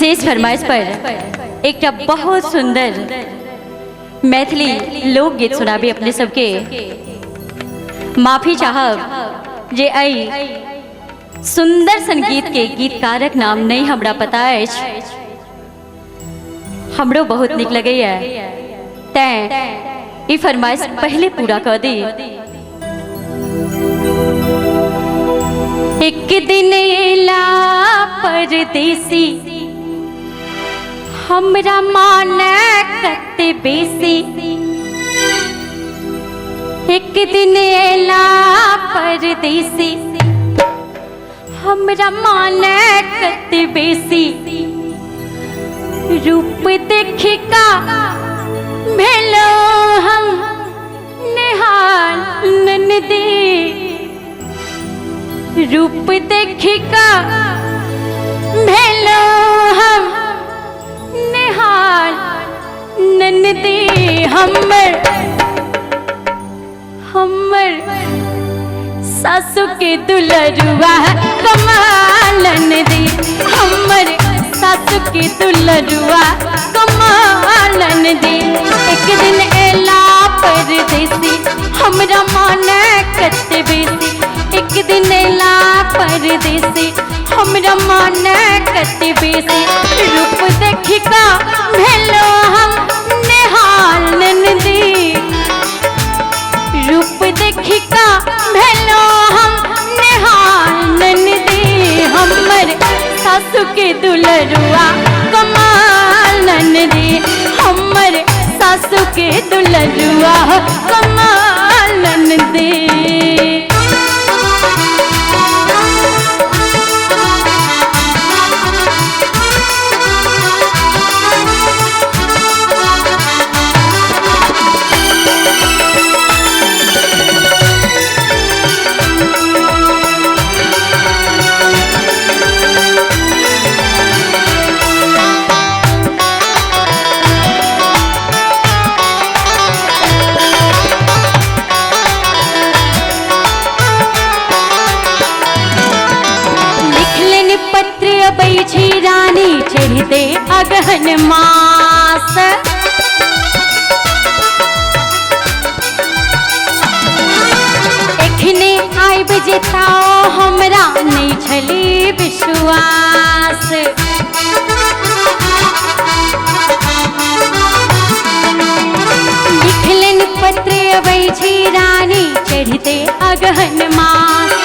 विशेष फरमाइश पर एक बहुत सुंदर मैथिली लोकगीत सुनाबी अपने सबके। माफी चाहब जे आई सुंदर संगीत के गीतकारक नाम नहीं हमरा पता है, हमरो बहुत निक लगे तैं फरमाइश पहले पूरा कर दी। एक दिन एला परदेसी हमरा माने कते बेसी। एक दिन एला परदेसी हमरा माने कते बेसी। रूप देखी का भेलो हम निहाल ननदी। रूप देखी का भेलो हम निहाल ननदी। हमर सासु के दुलरुआ कमाल ननदी। हमर सासु के दुलरुआ कमाल ननदी। एक दिन एला परदेसी हमरा माने कते बेसी। एक दिन एला परदेसी हमरा माने कते बेसी। रूप देखी का भेलो हम निहाल ननदी। रूप देखी का भेलो हम निहाल ननदी। हमर सासु के दुलरुआ कमाल ननदी। हमर सासु के दुलरुआ कमाल ननदी। रानी चढ़ते अगहन मास। एखने आइब जेताओ हमरा नहीं छली विश्वास। लिखलन पत्र अबै छी रानी चढ़ते अगहन मास।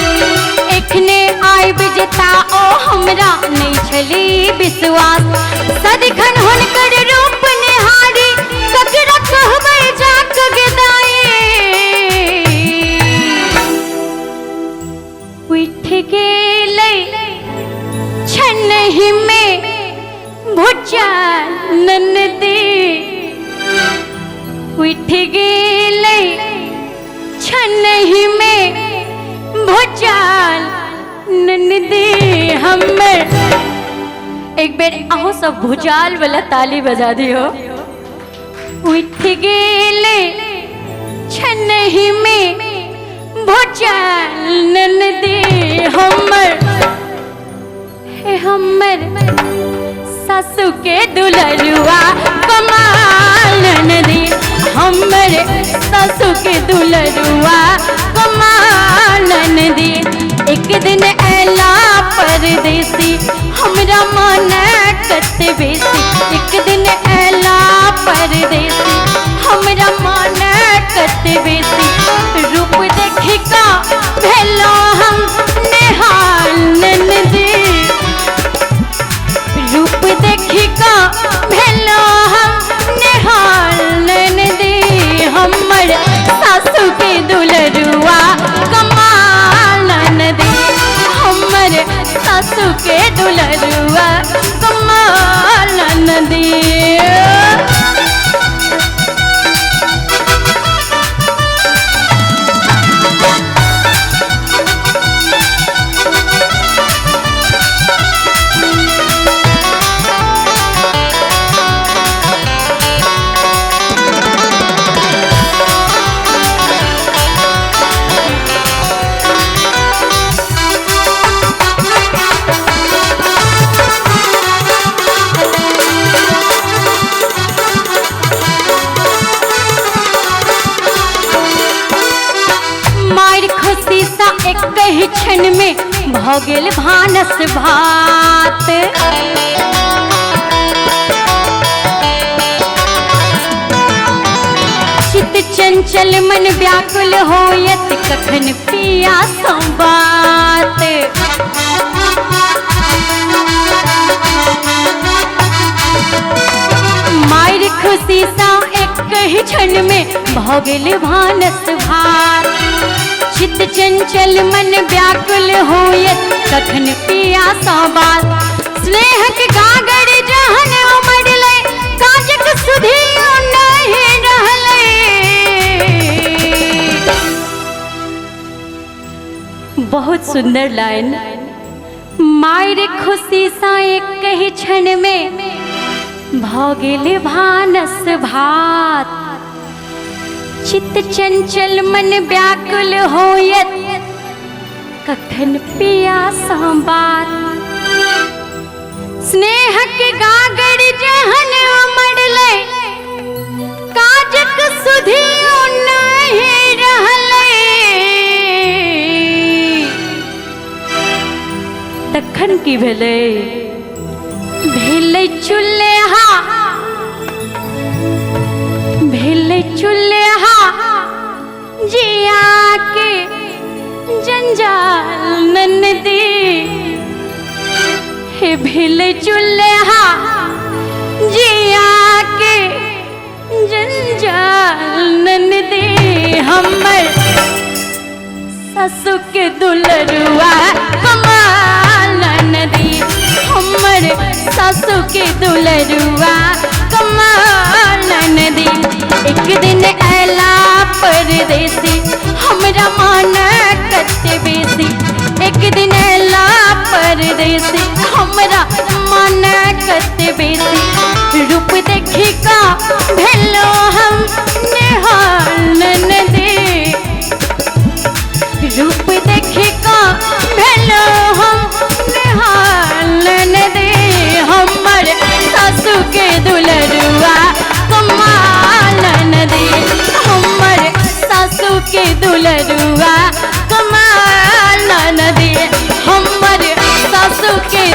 एखने आइब जेताओ हमरा नहीं छली विश्वास। सदिखन हुनकर रूप निहारी ककरा कहबै जाक गदाई। उठ गेलै छनहि में भुचाल ननदी। उठ गेलै छनहि में भुचाल ननदी। हमर एक बेर अहो सब भुचाल वाला ताली बजा दियो। उठ गेले छनहि में भुचाल ननदी। हमर सासु के दुलरुआ कमाल ननदी। हमर सासु के दुलरुआ कमाल ननदी। एक दिन एला परदेसी हमरा माने कते बेसी। एक दिन एला परदेसी हमरा माने कते बेसी। रूप देखी का भेलो हम निहाल ननदी। रूप देखी का भेलो हम निहाल ननदी। हमर सासु के दुलरुआ कमाल ननदी। हमर सासु के दुलरुआ कमाल ननदी। क्षण में भोगेल भानस भात। चित चंचल मन व्याकुल होयत कखन पिया संबात। मायर खुशी सा एक ही क्षण में भोगेल भानस भात। चित चंचल मन व्याकुल होयत कखन पिया संबात। स्नेह के गागर जहन उमड़ले काजक सुधी नहीं रहले। बहुत सुंदर लाइन। मायर खुशी सा एक ही क्षण में भोगेल भानस भात। चित चंचल मन व्याकुल होयत कखन पिया संबात। स्नेह के गागर जहन उमड़ले काजक सुधी नहीं रहले। तखन की भेले भेले चुल्हा भेले चुल्हा जिया के जंजाल ननदी। हे भेले चुल्हा जिया के जंजाल ननदी। हमर ससु के दुलरुआ कमाल ननदी। हमर सासू के दुलरुआ कमाल नदी। एक दिन ऐला परदेसी हमरा मान कते बेसी। एक दिन ऐला परदेसी हमरा मान कते बेसी। रूप देखी का भेलो हम निहाल नदी। रूप देखी का भेलो हम निहाल नदी। हमर सासू के दुलरुआ कमाल नदी। हमर सासू के दुलरुआ कमाल नदी। हमर सासू के